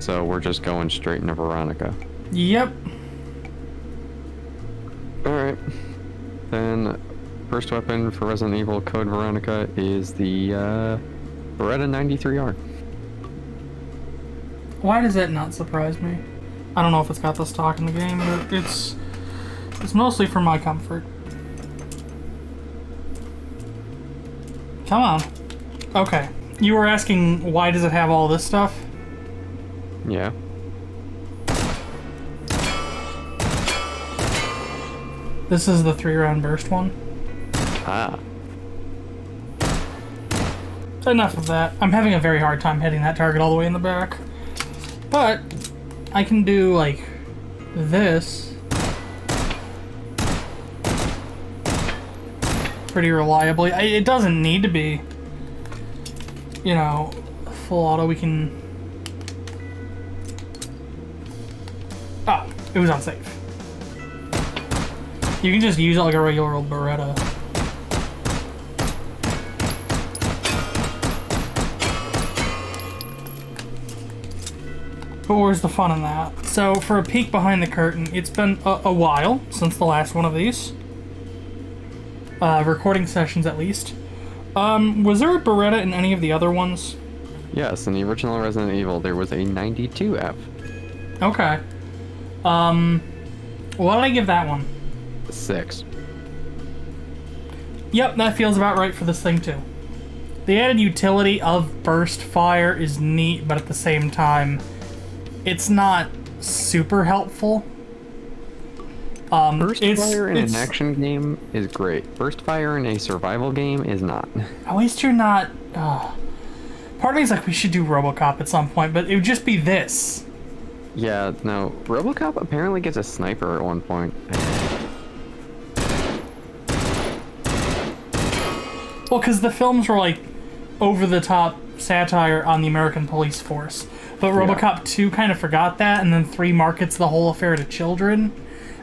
So we're just going straight into Veronica. Yep. Alright. Then, first weapon for Resident Evil Code Veronica is the Beretta 93R. Why does that not surprise me? I don't know if it's got the stock in the game, but it's mostly for my comfort. Come on. Okay. You were asking why does it have all this stuff? Yeah. This is the 3-round burst one. Ah. Enough of that. I'm having a very hard time hitting that target all the way in the back. But I can do like this pretty reliably. It doesn't need to be, you know, full auto. We can... Oh, it was unsafe. You can just use it like a regular old Beretta. But where's the fun in that? So, for a peek behind the curtain, it's been a while since the last one of these. Recording sessions, at least. Was there a Beretta in any of the other ones? Yes, in the original Resident Evil, there was a 92F. Okay. What did I give that one? 6. Yep, that feels about right for this thing, too. The added utility of burst fire is neat, but at the same time, it's not super helpful. Burst fire in an action game is great. Burst fire in a survival game is not. At least you're not... part of me is like, we should do RoboCop at some point, but it would just be this. Yeah, no. RoboCop apparently gets a sniper at one point. Well, because the films were like over-the-top satire on the American police force. But RoboCop 2 kind of forgot that, and then 3 markets the whole affair to children.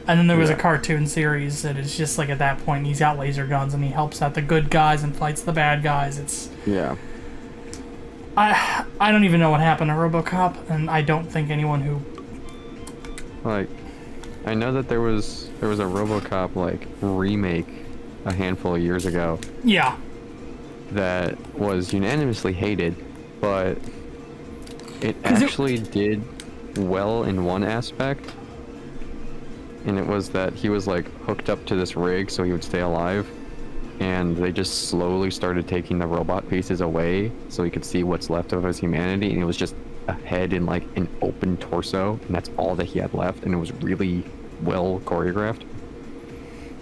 And then there was a cartoon series that is just like at that point, he's got laser guns and he helps out the good guys and fights the bad guys. It's... Yeah. I don't even know what happened to RoboCop, and I don't think anyone who... Like, I know that there was a RoboCop, like, remake a handful of years ago. Yeah. That was unanimously hated, but it actually did well in one aspect. And it was that he was, like, hooked up to this rig so he would stay alive. And they just slowly started taking the robot pieces away so he could see what's left of his humanity. And it was just a head and, like, an open torso. And that's all that he had left. And it was really well choreographed.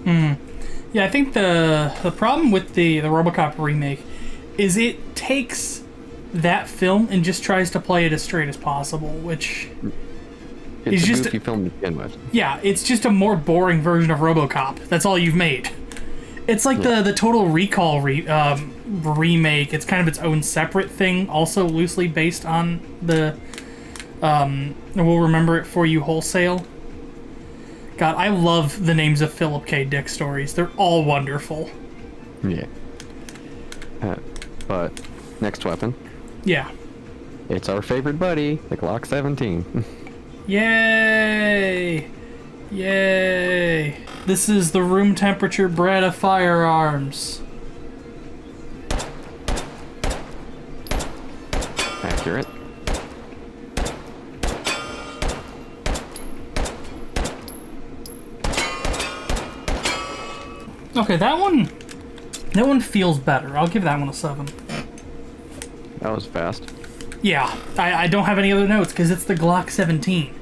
Yeah, I think the problem with the RoboCop remake is it takes that film and just tries to play it as straight as possible, which... It's a goofy film to begin with. Yeah, it's just a more boring version of RoboCop. That's all you've made. It's like the Total Recall remake. It's kind of its own separate thing, also loosely based on the We'll Remember It For You Wholesale. God, I love the names of Philip K. Dick stories. They're all wonderful. Yeah. But, next weapon. Yeah. It's our favorite buddy, the Glock 17. Yay! Yay! This is the room temperature Beretta firearms. Accurate. Okay, that one feels better. I'll give that one a 7. That was fast. Yeah, I don't have any other notes because it's the Glock 17.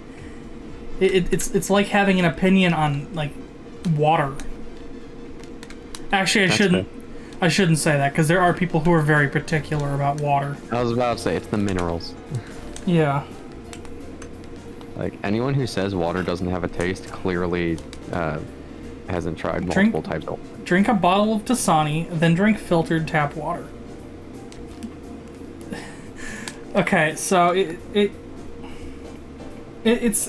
It's like having an opinion on like water. Actually, I shouldn't say that because there are people who are very particular about water. I was about to say it's the minerals. Yeah. Like anyone who says water doesn't have a taste clearly hasn't tried multiple types of water. Drink a bottle of Dasani, then drink filtered tap water. Okay, so it's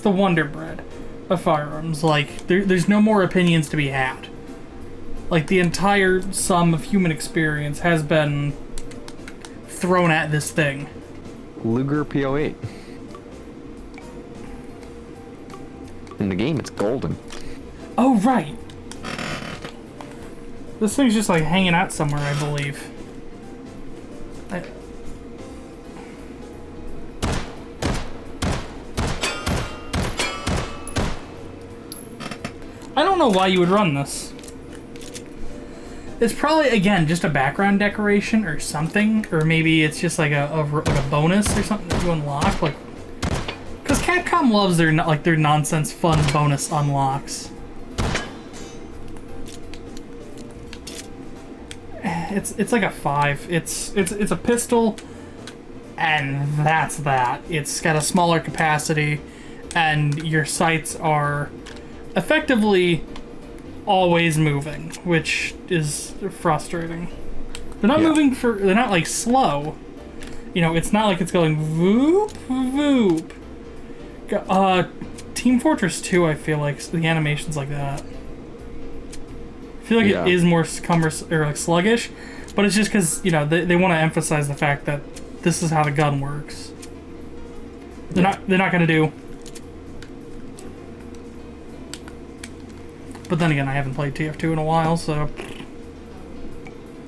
the Wonder Bread of firearms. Like there's no more opinions to be had. Like the entire sum of human experience has been thrown at this thing. Luger PO8. In the game, it's golden. Oh, right. This thing's just like hanging out somewhere, I believe. I don't know why you would run this. It's probably, again, just a background decoration or something, or maybe it's just like a bonus or something that you unlock, like, because Capcom loves their nonsense fun bonus unlocks. It's like a 5. It's a pistol, and that's that. It's got a smaller capacity, and your sights are effectively always moving, which is frustrating. They're not moving they're not like slow. You know, it's not like it's going voop, voop. Team Fortress 2, I feel like the animation's like that. I feel like it is more cumbersome or like sluggish, but it's just because, you know, they want to emphasize the fact that this is how the gun works. They're not gonna do. But then again, I haven't played TF2 in a while, so...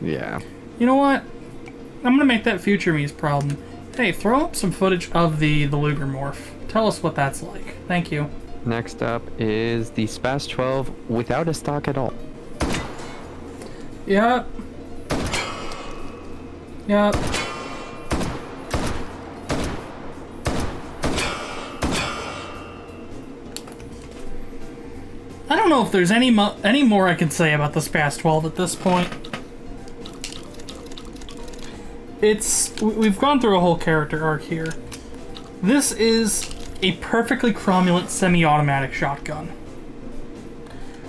Yeah. You know what? I'm gonna make that future me's problem. Hey, throw up some footage of the Luger morph. Tell us what that's like. Thank you. Next up is the SPAS 12 without a stock at all. Yep. Yep. I don't know if there's any more I can say about the SPAS 12 at this point. We've gone through a whole character arc here. This is a perfectly cromulent semi-automatic shotgun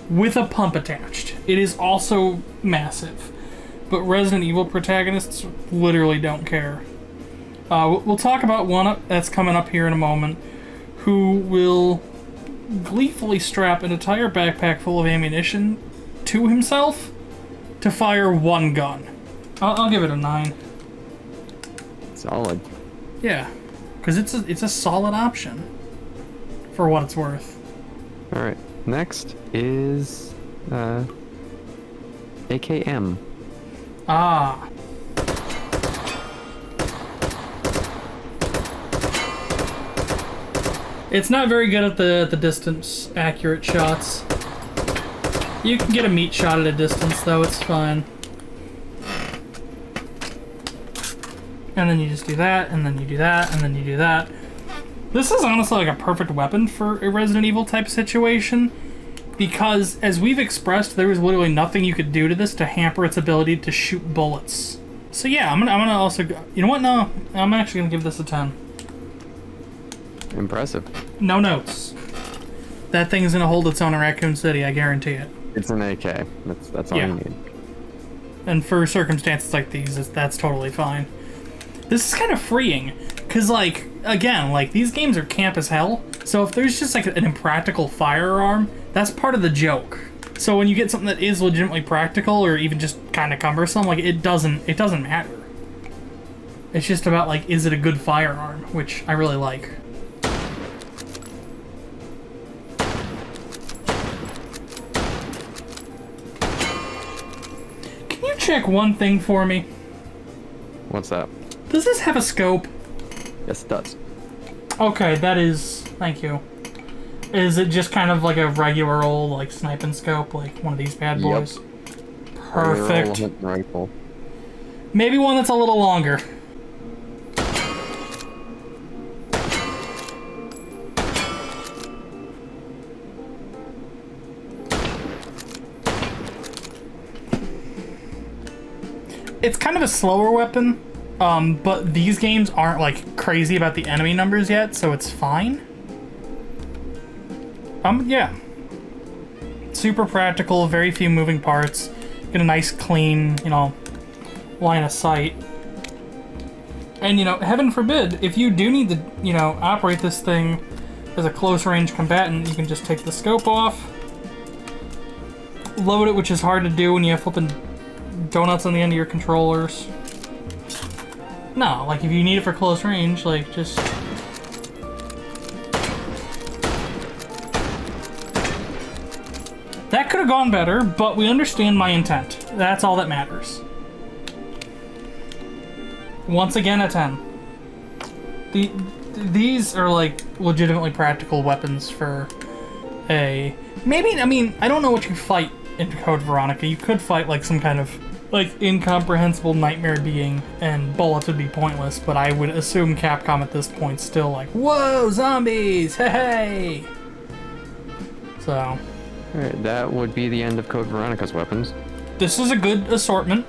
with a pump attached. It is also massive, but Resident Evil protagonists literally don't care. We'll talk about one that's coming up here in a moment, who will gleefully strap an entire backpack full of ammunition to himself to fire one gun. I'll give it a 9. Solid. Yeah, because it's a solid option for what it's worth. All right. Next is AKM. Ah. It's not very good at the distance accurate shots. You can get a meat shot at a distance though, it's fine. And then you just do that, and then you do that, and then you do that. This is honestly like a perfect weapon for a Resident Evil type situation, because as we've expressed, there was literally nothing you could do to this to hamper its ability to shoot bullets. So yeah, I'm gonna also go, you know what? No, I'm actually gonna give this a 10. Impressive. No notes. That thing's gonna hold its own in Raccoon City, I guarantee it. It's an AK. That's all you need. And for circumstances like these, that's totally fine. This is kind of freeing, because, like, again, like, these games are camp as hell, so if there's just, like, an impractical firearm, that's part of the joke. So when you get something that is legitimately practical, or even just kind of cumbersome, like, it doesn't matter. It's just about, like, is it a good firearm, which I really like. Can you check one thing for me? What's that? Does this have a scope? Yes, it does. Okay, that is... Thank you. Is it just kind of like a regular old, like, sniping scope? Like one of these bad boys? Yep. Perfect. Rifle. Maybe one that's a little longer. It's kind of a slower weapon, but these games aren't like crazy about the enemy numbers yet, so it's fine. Yeah. Super practical, very few moving parts. Get a nice clean, you know, line of sight. And, you know, heaven forbid, if you do need to, you know, operate this thing as a close range combatant, you can just take the scope off, load it, which is hard to do when you have flipping donuts on the end of your controllers. No, like if you need it for close range, like just... That could have gone better, but we understand my intent. That's all that matters. Once again, a 10. These are, like, legitimately practical weapons for a... Maybe, I mean, I don't know what you fight in Code Veronica. You could fight, like, some kind of, like, incomprehensible nightmare being, and bullets would be pointless, but I would assume Capcom at this point still like, whoa, zombies, hey! So... Alright, that would be the end of Code Veronica's weapons. This is a good assortment.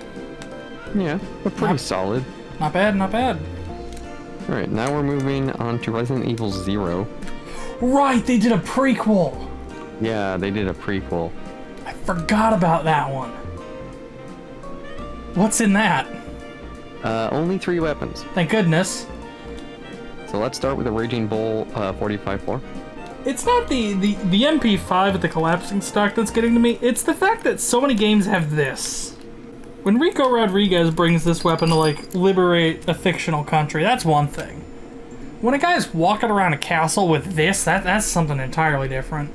Yeah, but pretty solid. Not bad, not bad. Alright, now we're moving on to Resident Evil 0. Right, they did a prequel! Yeah, they did a prequel. I forgot about that one. What's in that? Only 3 weapons. Thank goodness. So let's start with the Raging Bull 45-4. It's not the MP5 with the collapsing stock that's getting to me, it's the fact that so many games have this. When Rico Rodriguez brings this weapon to, like, liberate a fictional country, that's one thing. When a guy's walking around a castle with this, that's something entirely different.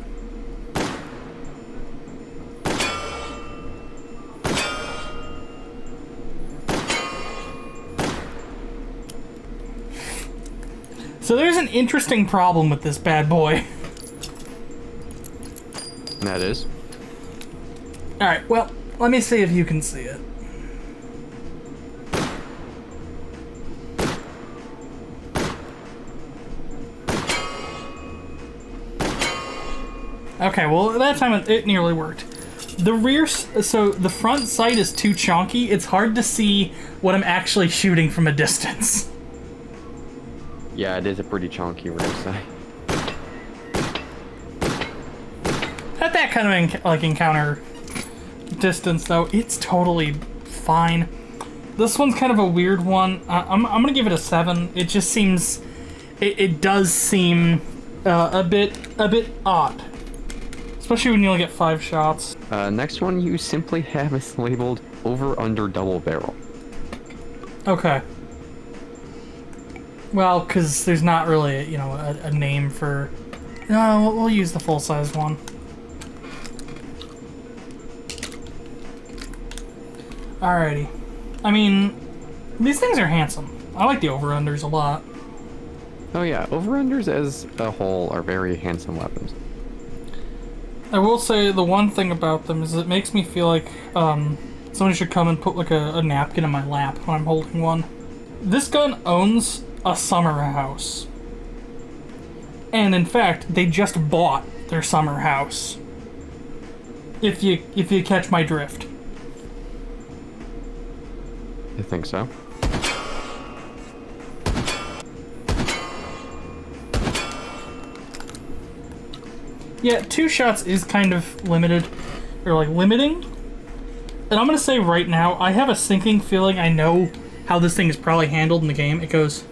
So there's an interesting problem with this bad boy. That is. Alright, well, let me see if you can see it. Okay, well, that time it nearly worked. The rear, so the front sight is too chonky, it's hard to see what I'm actually shooting from a distance. Yeah, it is a pretty chunky rear sight. At that kind of encounter distance, though, it's totally fine. This one's kind of a weird one. I'm gonna give it a 7. It just seems, it does seem a bit odd, especially when you only get 5 shots. Next one you simply have is labeled over/under double barrel. Okay. Well, because there's not really, you know, a name for. No, we'll use the full-size one. Alrighty. I mean, these things are handsome. I like the over-unders a lot. Oh yeah, over/unders as a whole are very handsome weapons. I will say the one thing about them is it makes me feel like somebody should come and put like a napkin in my lap when I'm holding one. This gun owns a summer house. And in fact, they just bought their summer house. If you catch my drift. I think so. Yeah, 2 shots is kind of limited, or like limiting. And I'm gonna say right now, I have a sinking feeling I know how this thing is probably handled in the game. It goes.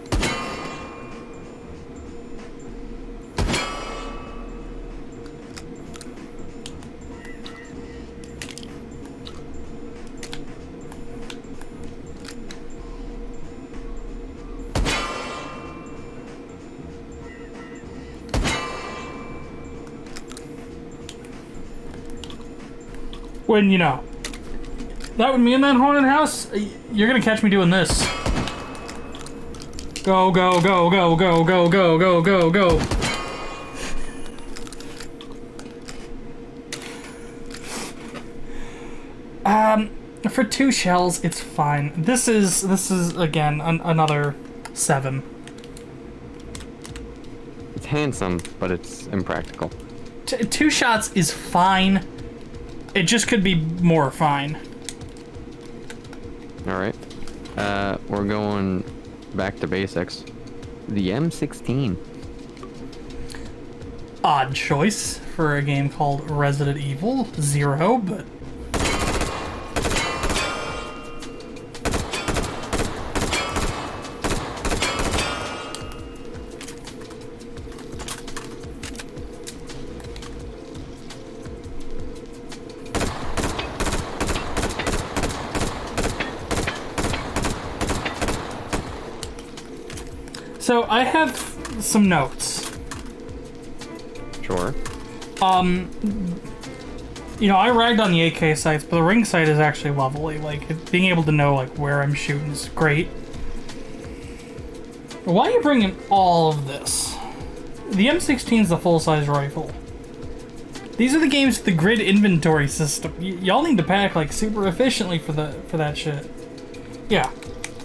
When, you know, that would me in that haunted house, you're gonna catch me doing this. Go, go, go, go, go, go, go, go, go, go. For 2 shells, it's fine. This is again, another 7. It's handsome, but it's impractical. 2 shots is fine. It just could be more fine. Alright. We're going back to basics. The M16. Odd choice for a game called Resident Evil 0, but... So I have some notes. Sure. You know, I ragged on the AK sights, but the ring sight is actually lovely. Like, being able to know, like, where I'm shooting is great. Why are you bringing all of this? The M16 is the full-size rifle. These are the games with the grid inventory system. Y'all need to pack, like, super efficiently for that shit. Yeah.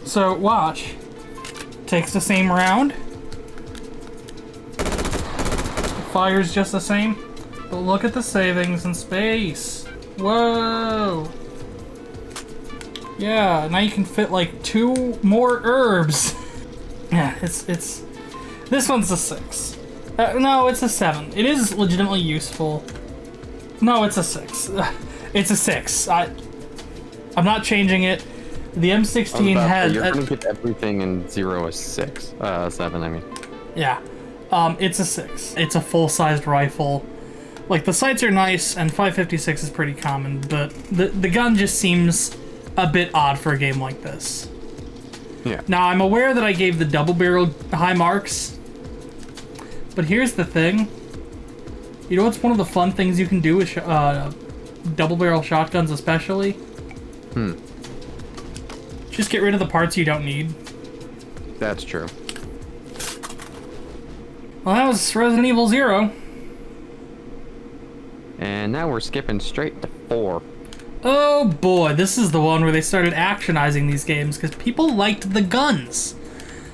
So, watch. Takes the same round. Fires just the same. But look at the savings in space. Whoa. Yeah, now you can fit like 2 more herbs. Yeah, it's this one's a 6. No, it's a 7. It is legitimately useful. No, it's a 6. It's a 6. I'm not changing it. The M16 had. You're gonna get everything in 0 is 6. 7, I mean. Yeah. It's a 6. It's a full-sized rifle. Like, the sights are nice, and 5.56 is pretty common, but the gun just seems a bit odd for a game like this. Yeah. Now, I'm aware that I gave the double-barrel high marks, but here's the thing. You know what's one of the fun things you can do with double-barrel shotguns especially? Just get rid of the parts you don't need. That's true. Well, that was Resident Evil 0. And now we're skipping straight to 4. Oh boy, this is the one where they started actionizing these games because people liked the guns.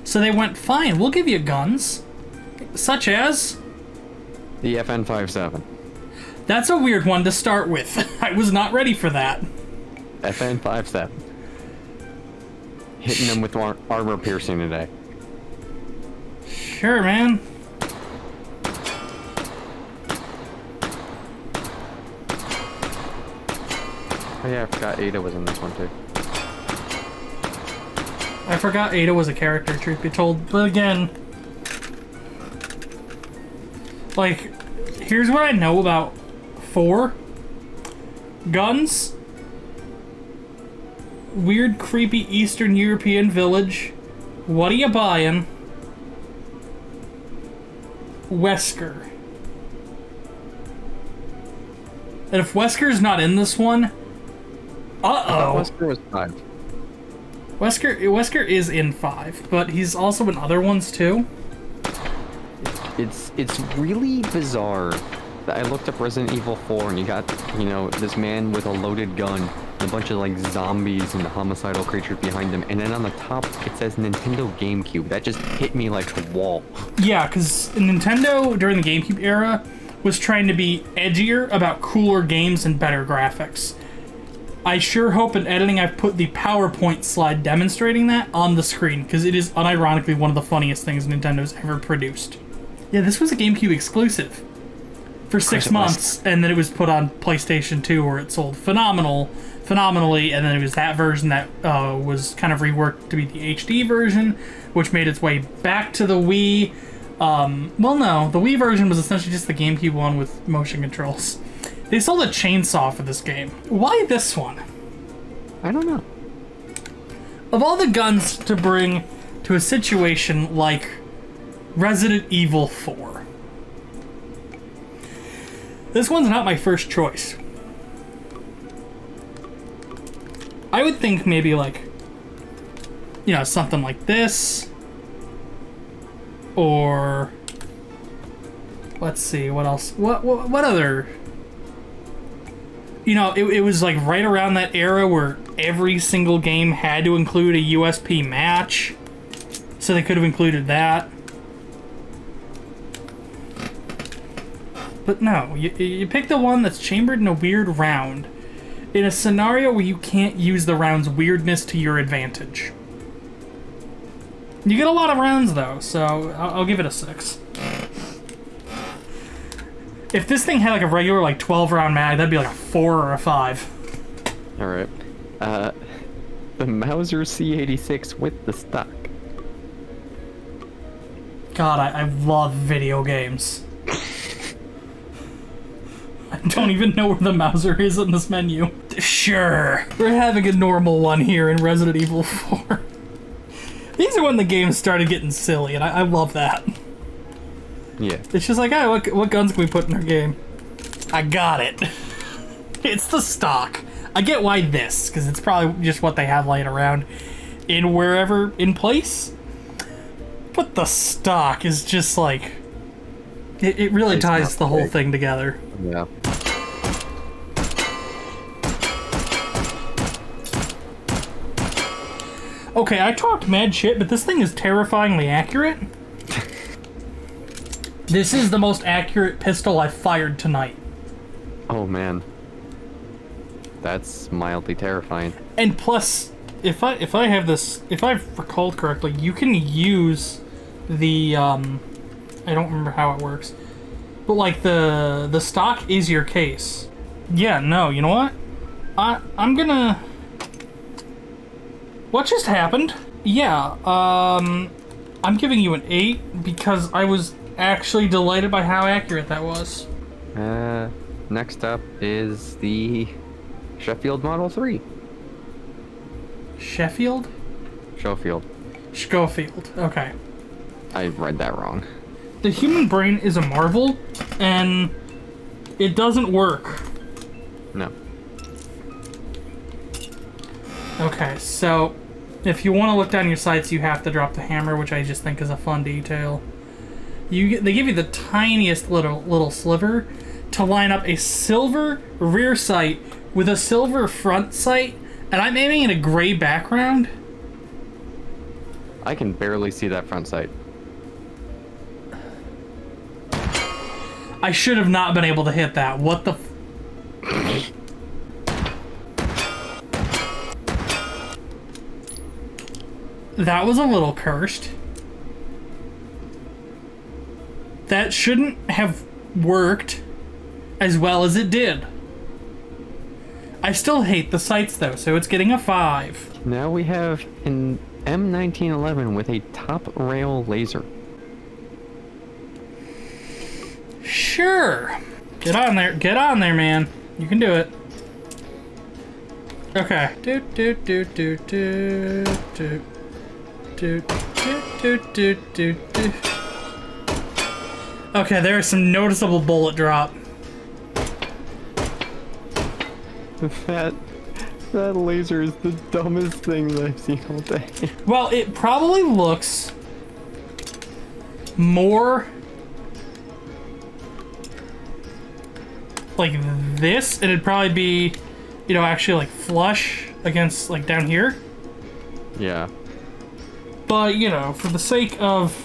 So they went, fine, we'll give you guns. Such as... The FN57. That's a weird one to start with. I was not ready for that. FN57. Hitting them with armor piercing today. Sure, man. Oh yeah, I forgot Ada was in this one too. I forgot Ada was a character, truth be told. But again, like, here's what I know about 4. Guns. Weird, creepy Eastern European village. What are you buying? Wesker. And if Wesker's not in this one, uh-oh. Wesker was 5. Wesker is in 5, but he's also in other ones too. It's really bizarre that I looked up Resident Evil 4 and you got, you know, this man with a loaded gun and a bunch of like zombies and homicidal creatures behind him, and then on the top it says Nintendo GameCube. That just hit me like a wall. Yeah, because Nintendo during the GameCube era was trying to be edgier about cooler games and better graphics. I sure hope in editing I've put the PowerPoint slide demonstrating that on the screen, because it is unironically one of the funniest things Nintendo's ever produced. Yeah, this was a GameCube exclusive for 6 months, and then it was put on PlayStation 2 where it sold phenomenally, and then it was that version that was kind of reworked to be the HD version, which made its way back to the Wii. Well, no, the Wii version was essentially just the GameCube one with motion controls. They sold a chainsaw for this game. Why this one? I don't know. Of all the guns to bring to a situation like Resident Evil 4, this one's not my first choice. I would think maybe like, you know, something like this. Or let's see, what else? What other? You know, it was like right around that era where every single game had to include a USP match, so they could have included that. But no, you pick the one that's chambered in a weird round, in a scenario where you can't use the round's weirdness to your advantage. You get a lot of rounds though, so I'll give it a 6. If this thing had like a regular like 12 round mag, that'd be like a 4 or a 5. Alright. The Mauser C86 with the stock. God, I love video games. I don't even know where the Mauser is in this menu. Sure, we're having a normal one here in Resident Evil 4. These are when the game started getting silly, and I love that. Yeah. It's just like, oh, what guns can we put in our game? I got it. It's the stock. I get why this, because it's probably just what they have laying around in wherever in place. But the stock is just like... It really It's ties not the whole big. thing together. Yeah. Okay, I talked mad shit, but this thing is terrifyingly accurate. This is the most accurate pistol I've fired tonight. Oh man. That's mildly terrifying. And plus, if I have this, if I've recalled correctly, you can use the I don't remember how it works, but like the stock is your case. Yeah, no, you know what? I'm gonna. What just happened? Yeah, I'm giving you an 8 because I was actually delighted by how accurate that was. Next up is the Sheffield Model 3. Sheffield? Schofield. Schofield. Okay. I read that wrong. The human brain is a marvel, and it doesn't work. No. Okay, so if you want to look down your sights, you have to drop the hammer, which I just think is a fun detail. They give you the tiniest little sliver to line up a silver rear sight with a silver front sight, and I'm aiming at a gray background. I can barely see that front sight. I should have not been able to hit that. What the That was a little cursed. That shouldn't have worked as well as it did. I still hate the sights though, so it's getting a 5. Now we have an M1911 with a top rail laser. Sure. Get on there, man. You can do it. Okay. Do do do do do do do do do do do. Okay, there is some noticeable bullet drop. That laser is the dumbest thing that I've seen all day. Well, it probably looks more like this, and it'd probably be, you know, actually like flush against like down here. Yeah. But, you know, for the sake of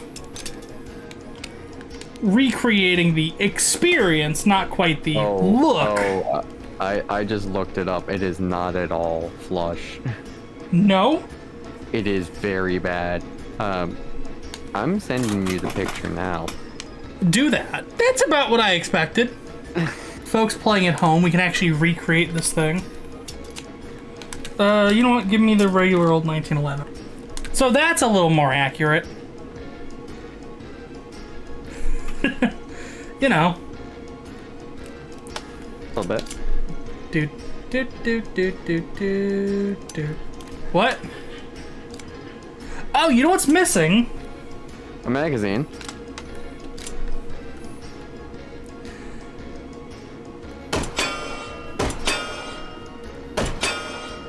recreating the experience, not quite the look. Oh, I just looked it up. It is not at all flush. No? It is very bad. I'm sending you the picture now. Do that. That's about what I expected. Folks playing at home, we can actually recreate this thing. You know what? Give me the regular old 1911. So that's a little more accurate. You know. A little bit. Do do do do do do do. What? Oh, you know what's missing? A magazine.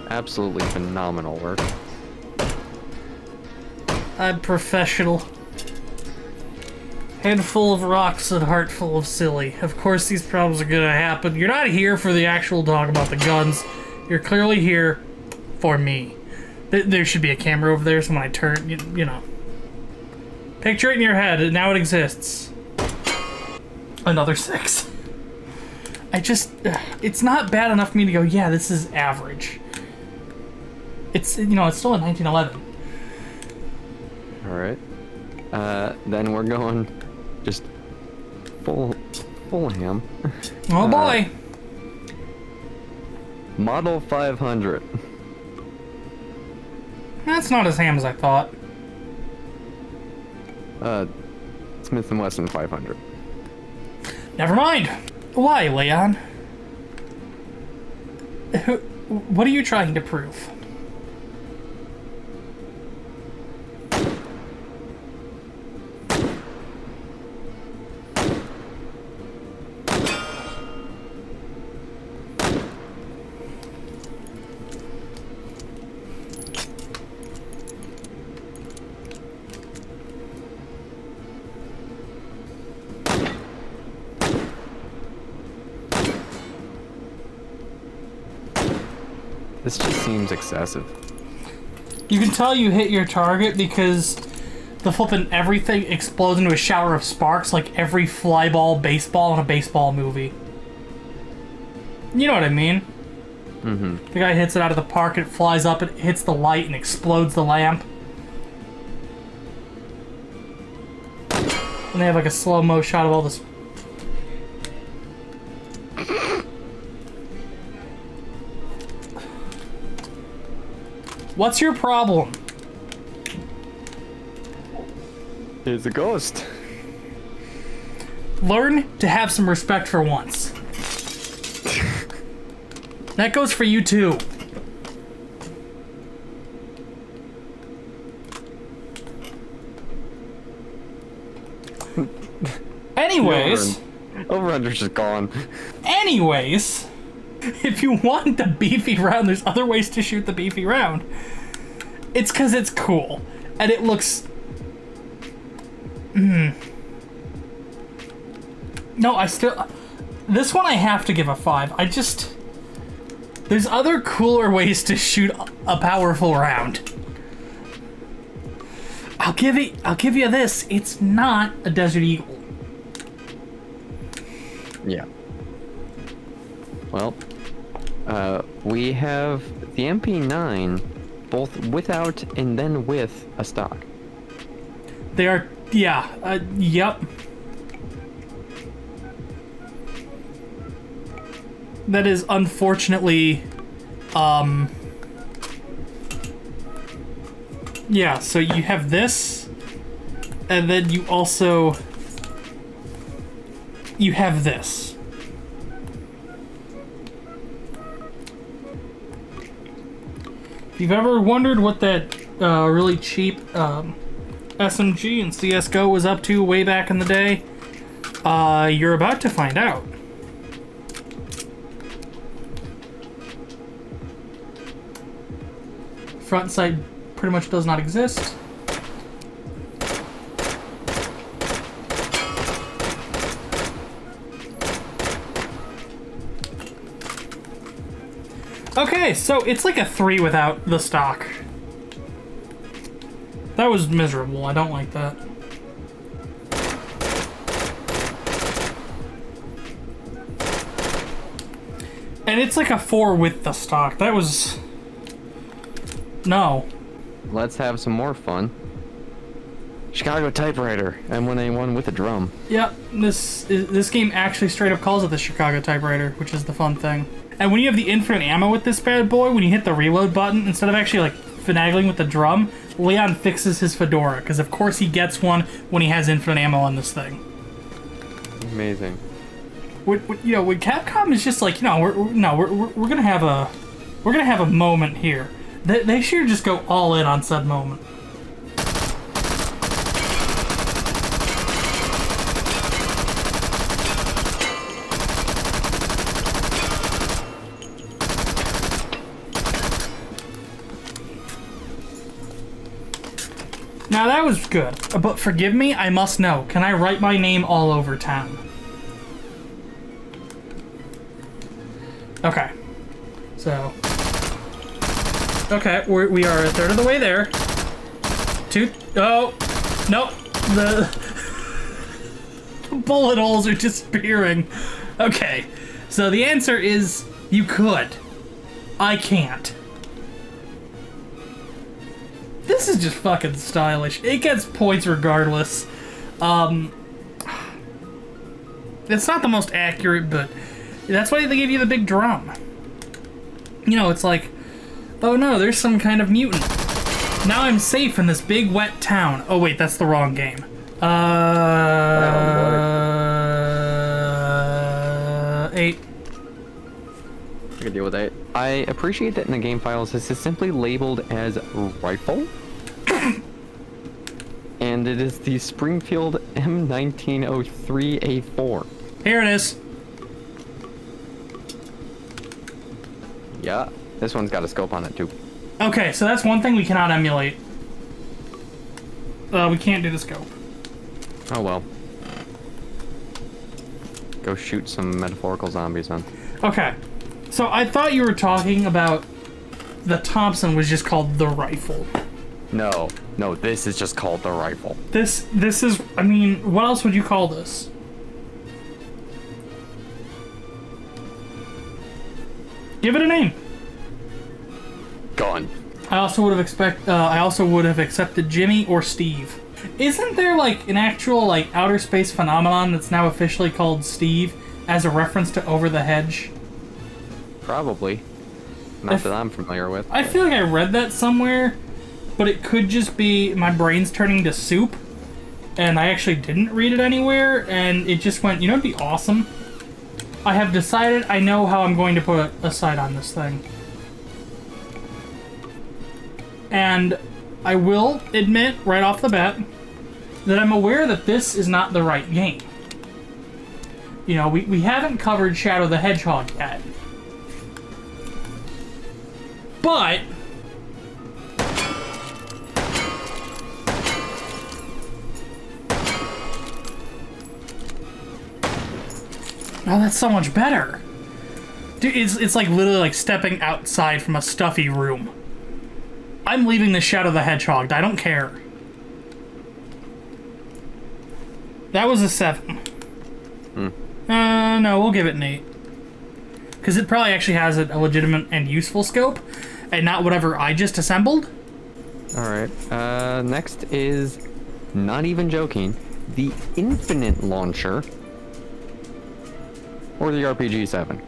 Absolutely phenomenal work. I'm professional. Head full of rocks and heart full of silly. Of course these problems are gonna happen. You're not here for the actual talk about the guns. You're clearly here for me. There should be a camera over there, so when I turn, you know. Picture it in your head, and now it exists. Another 6. It's not bad enough for me to go, yeah, this is average. It's, you know, it's still a 1911. Alright. Then we're going just full ham. Oh boy. Model 500. That's not as ham as I thought. Smith & Wesson 500. Never mind. Why, Leon? What are you trying to prove? This just seems excessive. You can tell you hit your target because the flippin' everything explodes into a shower of sparks like every flyball baseball in a baseball movie. You know what I mean? Mm-hmm. The guy hits it out of the park, it flies up, it hits the light, and explodes the lamp. And they have like a slow-mo shot of all this. What's your problem? Here's a ghost. Learn to have some respect for once. That goes for you too. Anyways. Over-under's just gone. Anyways. If you want the beefy round, there's other ways to shoot the beefy round. It's because it's cool. And it looks... No, I still... This one I have to give a 5. I just... There's other cooler ways to shoot a powerful round. I'll give you this. It's not a Desert Eagle. Yeah. Well, we have the MP9 both without and then with a stock. They are, yeah, yep. That is unfortunately, yeah, so you have this, and then you also, you have this. If you've ever wondered what that really cheap SMG and CSGO was up to way back in the day, you're about to find out. Front sight pretty much does not exist. Okay, so it's like a 3 without the stock. That was miserable. I don't like that. And it's like a 4 with the stock. That was... No. Let's have some more fun. Chicago typewriter, M1A1 with a drum. Yep, this game actually straight up calls it the Chicago typewriter, which is the fun thing. And when you have the infinite ammo with this bad boy, when you hit the reload button, instead of actually like finagling with the drum, Leon fixes his fedora, because of course he gets one when he has infinite ammo on this thing. Amazing. When Capcom is just like, we're gonna have a moment here. They should just go all in on said moment. Now that was good, but forgive me, I must know. Can I write my name all over town? Okay. So... Okay, we are a third of the way there. Oh, nope. The bullet holes are disappearing. Okay, so the answer is you could. I can't. This is just fucking stylish. It gets points regardless. It's not the most accurate, but that's why they give you the big drum. You know, it's like, oh no, there's some kind of mutant. Now I'm safe in this big wet town. Oh wait, that's the wrong game. 8. I can deal with that. I appreciate that in the game files this is simply labeled as rifle. And it is the Springfield M1903A4. Here it is. Yeah, this one's got a scope on it too. Okay, so that's one thing we cannot emulate. We can't do the scope. Oh well. Go shoot some metaphorical zombies then. Okay, so I thought you were talking about the Thompson was just called the rifle. No, this is just called the rifle. This is, I mean, what else would you call this? Give it a name. Gun. I also would have accepted Jimmy or Steve. Isn't there like an actual like outer space phenomenon that's now officially called Steve as a reference to Over the Hedge? Probably. Not that I'm familiar with. I feel like I read that somewhere, but it could just be my brain's turning to soup, and I actually didn't read it anywhere, and it just went, you know, it'd be awesome. I have decided I know how I'm going to put a sight on this thing. And I will admit right off the bat that I'm aware that this is not the right game. You know, we haven't covered Shadow the Hedgehog yet. But oh, that's so much better. Dude, it's like literally like stepping outside from a stuffy room. I'm leaving the Shadow the Hedgehog. I don't care. That was a 7. No, we'll give it an 8. Because it probably actually has a legitimate and useful scope, and not whatever I just assembled. Alright, next is, not even joking, the Infinite Launcher. Or the RPG-7.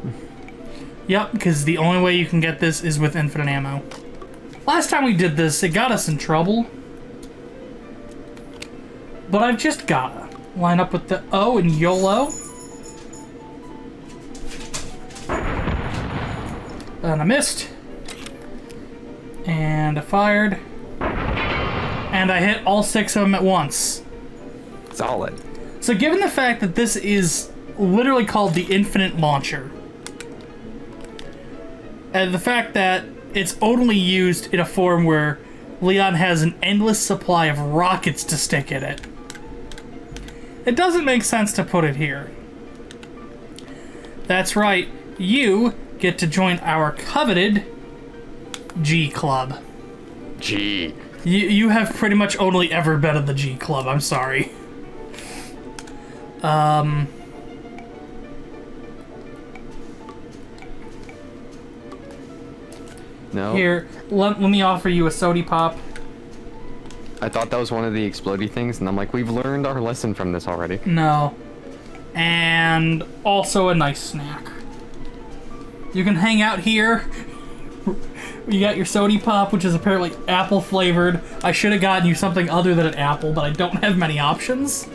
Yep, because the only way you can get this is with infinite ammo. Last time we did this, it got us in trouble. But I've just gotta line up with the O and YOLO. And I missed. And I fired. And I hit all 6 of them at once. Solid. So given the fact that this is literally called the Infinite Launcher, and the fact that it's only used in a form where Leon has an endless supply of rockets to stick in it, it doesn't make sense to put it here. That's right, you get to join our coveted G Club. G. You have pretty much only ever been in the G Club, I'm sorry. No. Here, let me offer you a sody pop. I thought that was one of the explodey things, and I'm like, we've learned our lesson from this already. No. And also a nice snack. You can hang out here. You got your sody pop, which is apparently apple flavored. I should have gotten you something other than an apple, but I don't have many options.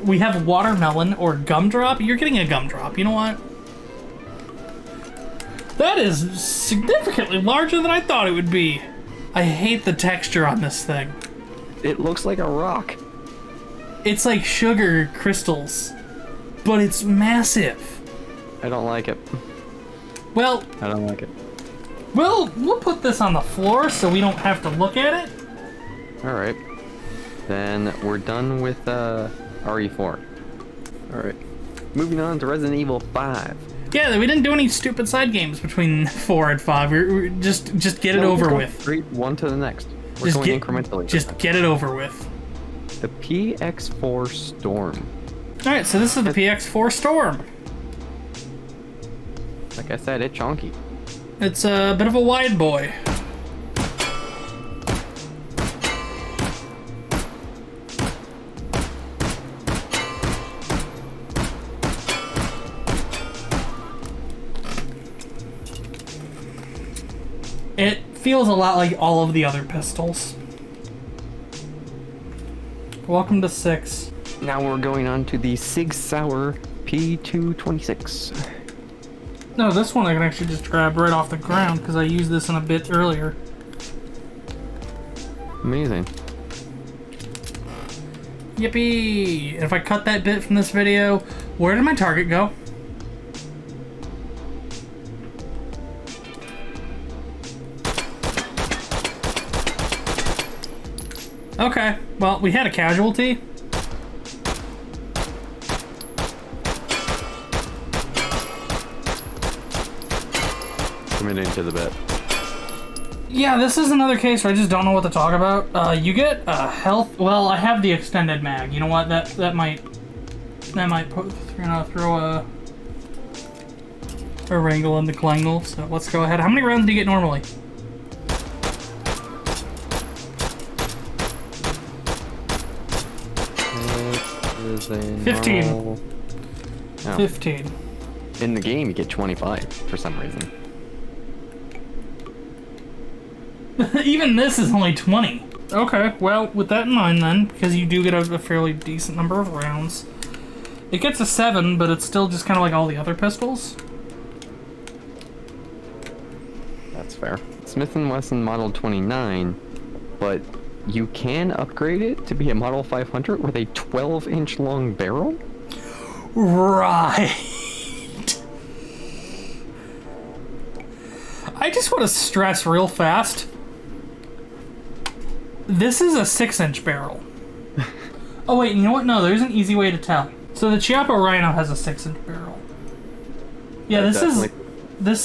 We have watermelon or gumdrop. You're getting a gumdrop. You know what? That is significantly larger than I thought it would be. I hate the texture on this thing. It looks like a rock. It's like sugar crystals, but it's massive. I don't like it. Well, I don't like it. we'll put this on the floor so we don't have to look at it. Alright. Then we're done with RE4. Alright. Moving on to Resident Evil 5. Yeah, we didn't do any stupid side games between 4 and 5. We're just get it over with. Straight one to the next. We're going incrementally. Just get it over with. The PX4 Storm. All right, so this is the PX4 Storm. Like I said, it's chonky. It's a bit of a wide boy. It feels a lot like all of the other pistols. Welcome to 6. Now we're going on to the Sig Sauer P226. No, this one I can actually just grab right off the ground because I used this in a bit earlier. Amazing. Yippee! And if I cut that bit from this video, where did my target go? Okay, well, we had a casualty. Committing to the bit. Yeah, this is another case where I just don't know what to talk about. You get health. Well, I have the extended mag. You know what? That might put, throw a wrangle into Klangle. So let's go ahead. How many rounds do you get normally? It is a 15. normal- Oh. 15. In the game, you get 25 for some reason. Even this is only 20. Okay, well, with that in mind then, because you do get a fairly decent number of rounds, it gets a 7, but it's still just kind of like all the other pistols. That's fair. Smith & Wesson Model 29, but you can upgrade it to be a Model 500 with a 12-inch long barrel? Right. I just want to stress real fast. This is a 6-inch barrel. Oh wait, you know what? No, there's an easy way to tell. So the Chiappa Rhino has a 6-inch barrel. Yeah, this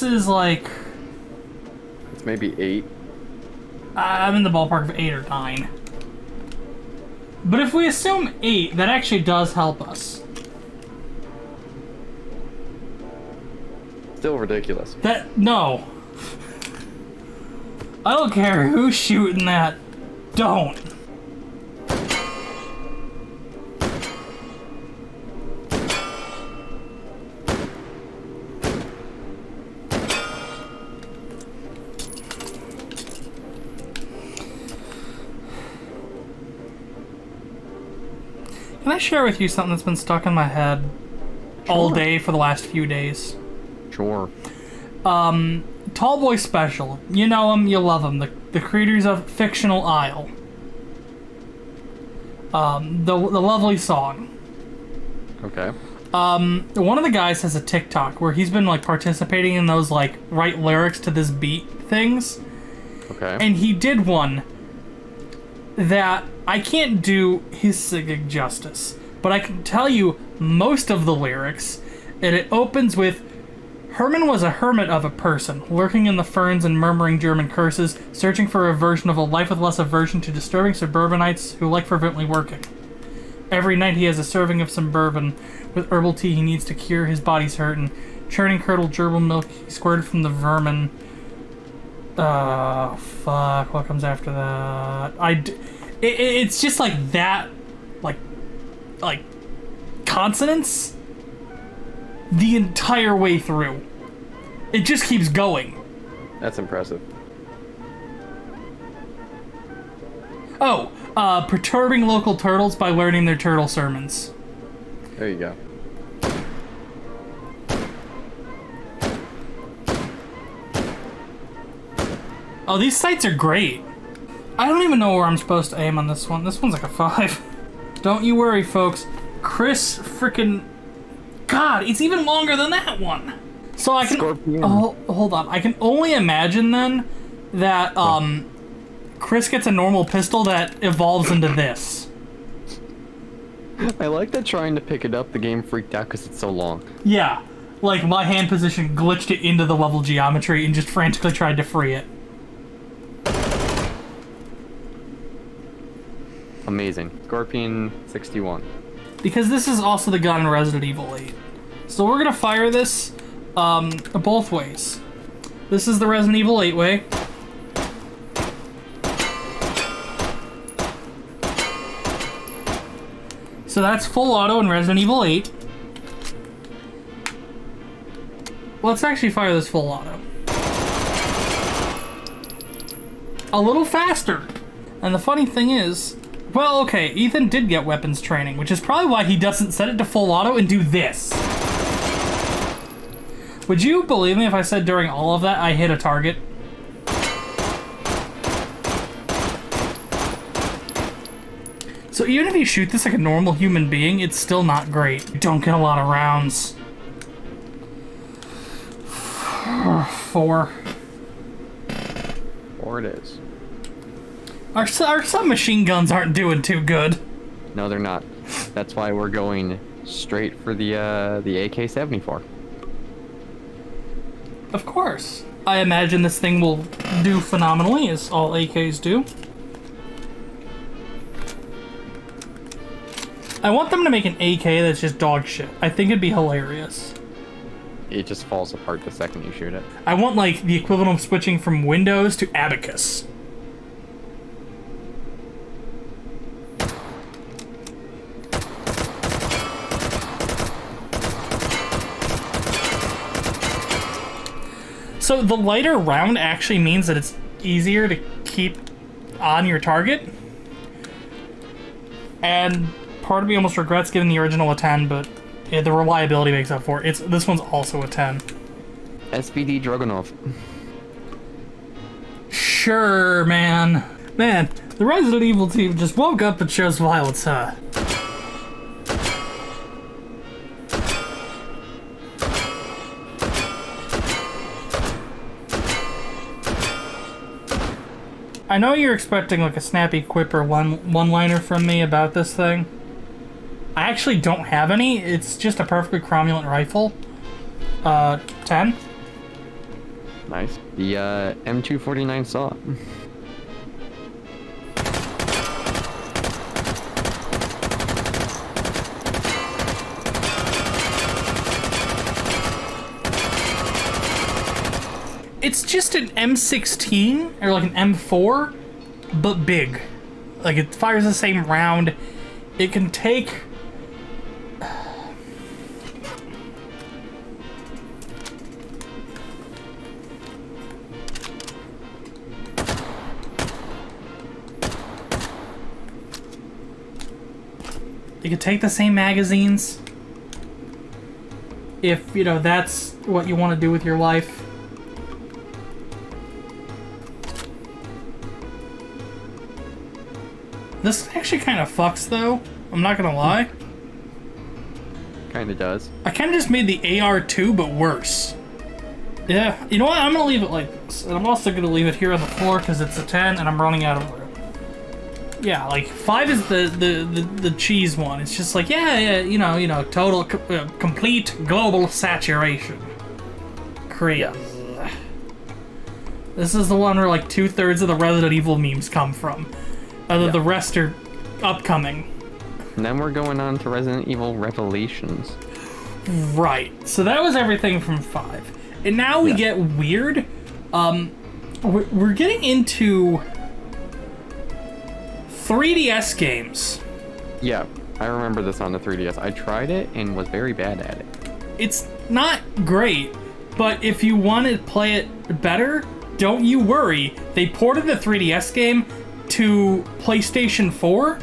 is like... It's maybe 8. I'm in the ballpark of 8 or 9. But if we assume 8, that actually does help us. Still ridiculous. No. I don't care who's shooting that. Don't. Can I share with you something that's been stuck in my head all day for the last few days? Sure. Tallboy Special. You know him, you love him. The creators of Fictional Isle. The lovely song. Okay. One of the guys has a TikTok where he's been like participating in those like write lyrics to this beat things. Okay. And he did one that I can't do his singing justice, but I can tell you most of the lyrics, and it opens with, Herman was a hermit of a person, lurking in the ferns and murmuring German curses, searching for a version of a life with less aversion to disturbing suburbanites who like fervently working. Every night he has a serving of some bourbon, with herbal tea he needs to cure his body's hurt, and churning curdled gerbil milk he squirted from the vermin. Fuck, what comes after that? It's just like that, like consonants the entire way through. It just keeps going. That's impressive. Oh, perturbing local turtles by learning their turtle sermons. There you go. Oh, these sights are great. I don't even know where I'm supposed to aim on this one. This one's like a 5. Don't you worry, folks. Chris frickin'... God, it's even longer than that one. So I can... Scorpion. Oh, hold on. I can only imagine then that Chris gets a normal pistol that evolves into this. I like that trying to pick it up, the game freaked out because it's so long. Yeah. Like, my hand position glitched it into the level geometry and just frantically tried to free it. Amazing. Scorpion 61. Because this is also the gun in Resident Evil 8. So we're gonna fire this both ways. This is the Resident Evil 8 way. So that's full auto in Resident Evil 8. Let's actually fire this full auto. A little faster. And the funny thing is, well, okay, Ethan did get weapons training, which is probably why he doesn't set it to full auto and do this. Would you believe me if I said during all of that I hit a target? So even if you shoot this like a normal human being, it's still not great. You don't get a lot of rounds. 4. 4 it is. Our submachine guns aren't doing too good. No, they're not. That's why we're going straight for the AK-74. Of course. I imagine this thing will do phenomenally, as all AKs do. I want them to make an AK that's just dog shit. I think it'd be hilarious. It just falls apart the second you shoot it. I want, like, the equivalent of switching from Windows to Abacus. So the lighter round actually means that it's easier to keep on your target. And part of me almost regrets giving the original a 10, but the reliability makes up for it. This one's also a 10. SPD Dragunov. Sure, man. Man, the Resident Evil team just woke up and chose violence, huh? I know you're expecting like a snappy quip or one-liner from me about this thing. I actually don't have any. It's just a perfectly cromulent rifle. 10. Nice. The M249 saw. It's just an M16 or like an M4, but big. Like it fires the same round. It can take. You could take the same magazines if, you know, that's what you want to do with your life. This actually kind of fucks, though. I'm not gonna lie. Kinda does. I kind of just made the AR2, but worse. Yeah, you know what? I'm gonna leave it like this. And I'm also gonna leave it here on the floor because it's a 10 and I'm running out of room. Yeah, like 5 is the cheese one. It's just like, yeah, you know, total, complete global saturation. Great. Yes. This is the one where like 2/3 of the Resident Evil memes come from. The rest are upcoming. And then we're going on to Resident Evil Revelations. Right. So that was everything from 5. And now we get weird. We're getting into 3DS games. Yeah, I remember this on the 3DS. I tried it and was very bad at it. It's not great, but if you want to play it better, don't you worry. They ported the 3DS game to PlayStation 4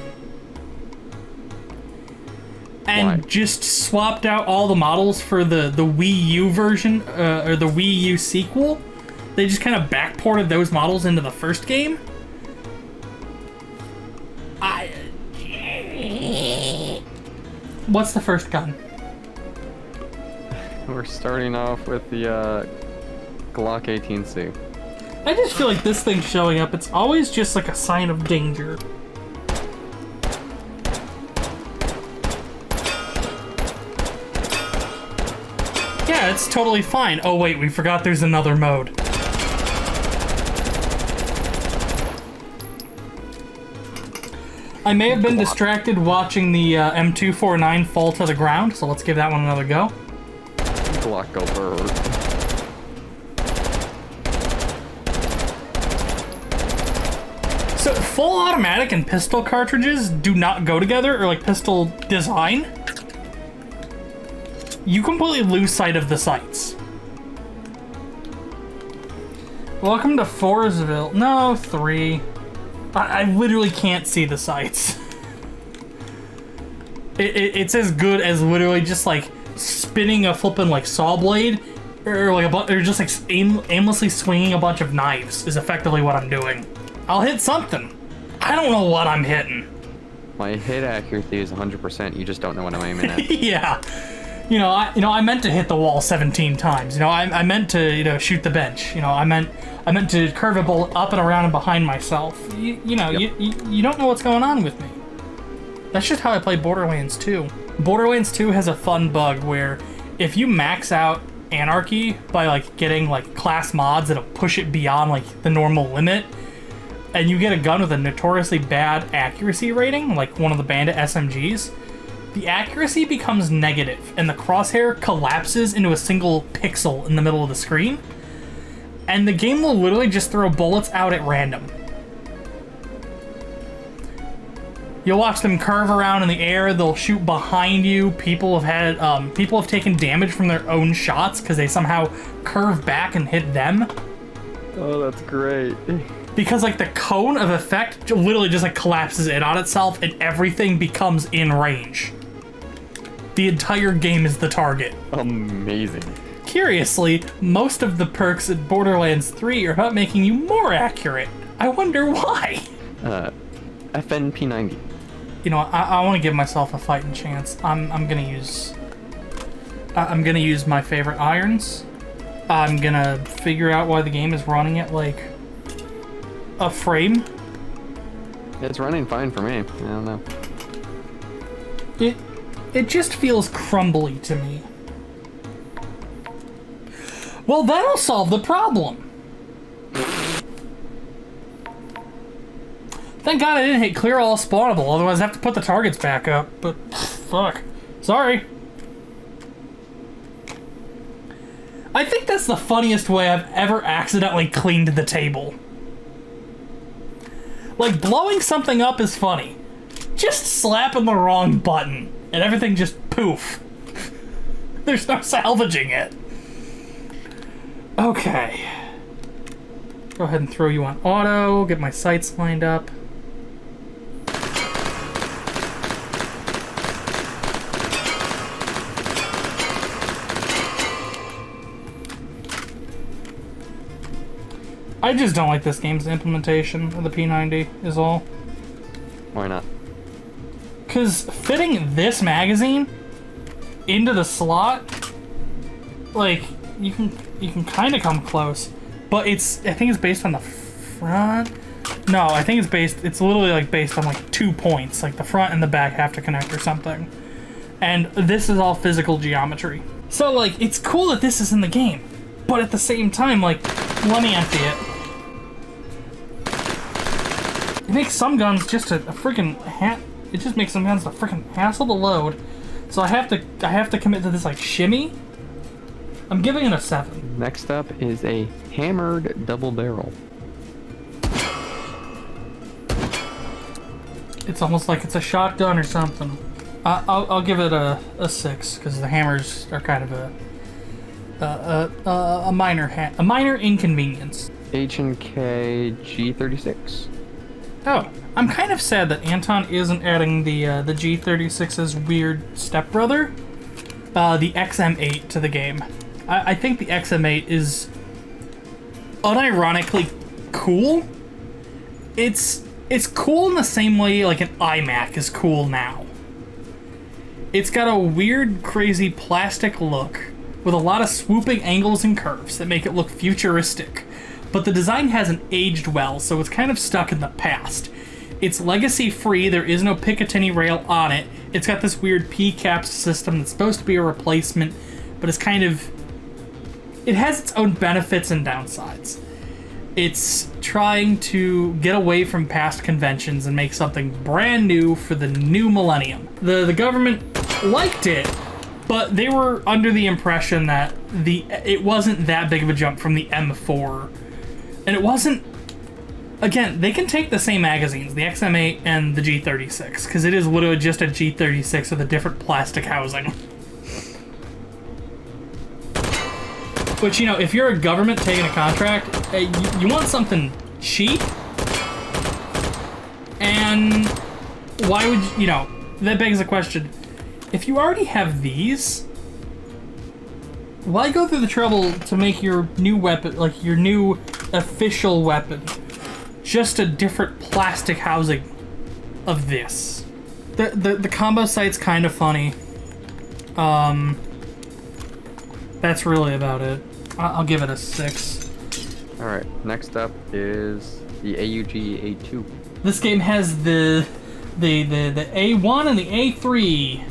and just swapped out all the models for the Wii U version or the Wii U sequel. They just kind of backported those models into the first game. What's the first gun? We're starting off with the Glock 18C. I just feel like this thing showing up, it's always just like a sign of danger. Yeah, it's totally fine. Oh wait, we forgot there's another mode. I may have been distracted watching the M249 fall to the ground, so let's give that one another go. Glock go bird. So full automatic and pistol cartridges do not go together, or like pistol design. You completely lose sight of the sights. Welcome to Forestville. No, 3. I literally can't see the sights. It's as good as literally just like spinning a flippin' like saw blade, or like or just like aimlessly swinging a bunch of knives is effectively what I'm doing. I'll hit something. I don't know what I'm hitting. My hit accuracy is 100%. You just don't know what I'm aiming at. Yeah. I meant to hit the wall 17 times. I meant to, shoot the bench. I meant to curve a bullet up and around and behind myself. You don't know what's going on with me. That's just how I play Borderlands 2. Borderlands 2 has a fun bug where if you max out anarchy by like getting like class mods that'll push it beyond like the normal limit, and you get a gun with a notoriously bad accuracy rating, like one of the Bandit SMGs, the accuracy becomes negative and the crosshair collapses into a single pixel in the middle of the screen, and the game will literally just throw bullets out at random. You'll watch them curve around in the air. They'll shoot behind you. People have taken damage from their own shots because they somehow curve back and hit them. Oh, that's great. Because like the cone of effect literally just like collapses in on itself, and everything becomes in range. The entire game is the target. Amazing. Curiously, most of the perks in Borderlands 3 are about making you more accurate. I wonder why. FNP90. You know, I want to give myself a fighting chance. I'm gonna use my favorite irons. I'm gonna figure out why the game is running at like a frame. It's running fine for me. I don't know. It just feels crumbly to me. Well, that'll solve the problem. Thank God I didn't hit clear all spawnable, otherwise I have to put the targets back up, but fuck. Sorry. I think that's the funniest way I've ever accidentally cleaned the table. Like, blowing something up is funny. Just slapping the wrong button, and everything just poof. There's no salvaging it. Okay. Go ahead and throw you on auto, get my sights lined up. I just don't like this game's implementation of the P90 is all. Why not? Because fitting this magazine into the slot, like, you can kind of come close, but I think it's based on the front. No, I think it's literally like based on like 2 points, like the front and the back have to connect or something. And this is all physical geometry. So like, it's cool that this is in the game, but at the same time, like, let me empty it. It makes some guns just a freaking it just makes some guns a freaking hassle to load. So I have to commit to this like shimmy. I'm giving it a 7. Next up is a hammered double barrel. It's almost like it's a shotgun or something. I'll give it a 6 because the hammers are kind of a minor inconvenience. H&K G36. Oh, I'm kind of sad that Anton isn't adding the G36's weird stepbrother, the XM8, to the game. I think the XM8 is unironically cool. It's cool in the same way like an iMac is cool now. It's got a weird, crazy plastic look with a lot of swooping angles and curves that make it look futuristic. But the design hasn't aged well, so it's kind of stuck in the past. It's legacy free, there is no Picatinny rail on it. It's got this weird P-caps system that's supposed to be a replacement, but it's kind of... It has its own benefits and downsides. It's trying to get away from past conventions and make something brand new for the new millennium. The government liked it, but they were under the impression that it wasn't that big of a jump from the M4. And it wasn't... Again, they can take the same magazines, the XM8 and the G36, because it is literally just a G36 with a different plastic housing. Which, you know, if you're a government taking a contract, you want something cheap, and why would you know, that begs the question, if you already have these, why go through the trouble to make your new weapon, like your new official weapon, just a different plastic housing of this? The combo sight's kind of funny. That's really about it. I'll give it a 6. Alright, next up is the AUG A2. This game has the A1 and the A3.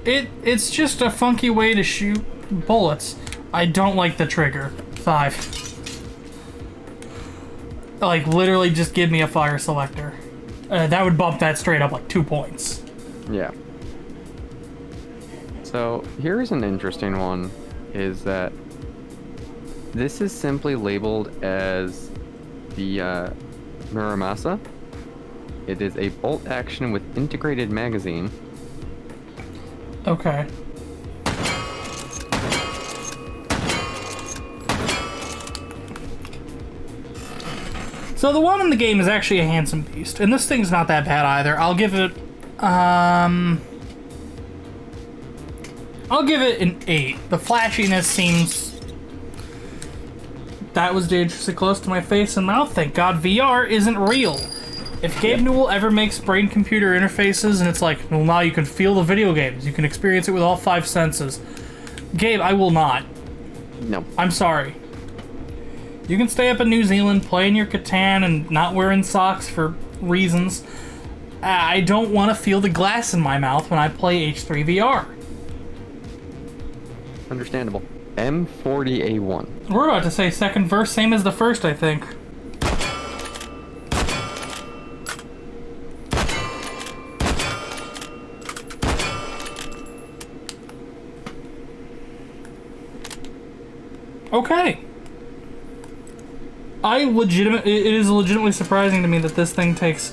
It's just a funky way to shoot bullets. I don't like the trigger. 5. Like, literally just give me a fire selector. That would bump that straight up like 2 points. Yeah. So here's an interesting one, is that this is simply labeled as the Muramasa. It is a bolt action with integrated magazine. Okay. So the one in the game is actually a handsome beast, and this thing's not that bad either. I'll give it an 8. The flashiness seems... That was dangerously close to my face and mouth. Thank God VR isn't real. If Gabe Newell ever makes brain-computer interfaces and it's like, well, now you can feel the video games, you can experience it with all 5 senses. Gabe, I will not. No. I'm sorry. You can stay up in New Zealand playing your Catan and not wearing socks for reasons. I don't want to feel the glass in my mouth when I play H3 VR. Understandable. M40A1. We're about to say second verse, same as the first, I think. Okay. It is legitimately surprising to me that this thing takes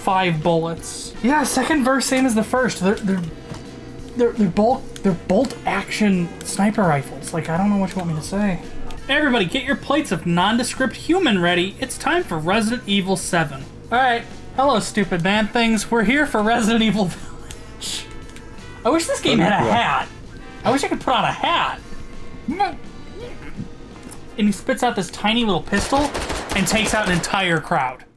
5 bullets. Yeah, second verse, same as the first. They're bolt action sniper rifles. Like, I don't know what you want me to say. Everybody, get your plates of nondescript human ready. It's time for Resident Evil 7. Alright, hello stupid man things. We're here for Resident Evil Village. I wish this game had a hat. I wish I could put on a hat. And he spits out this tiny little pistol and takes out an entire crowd.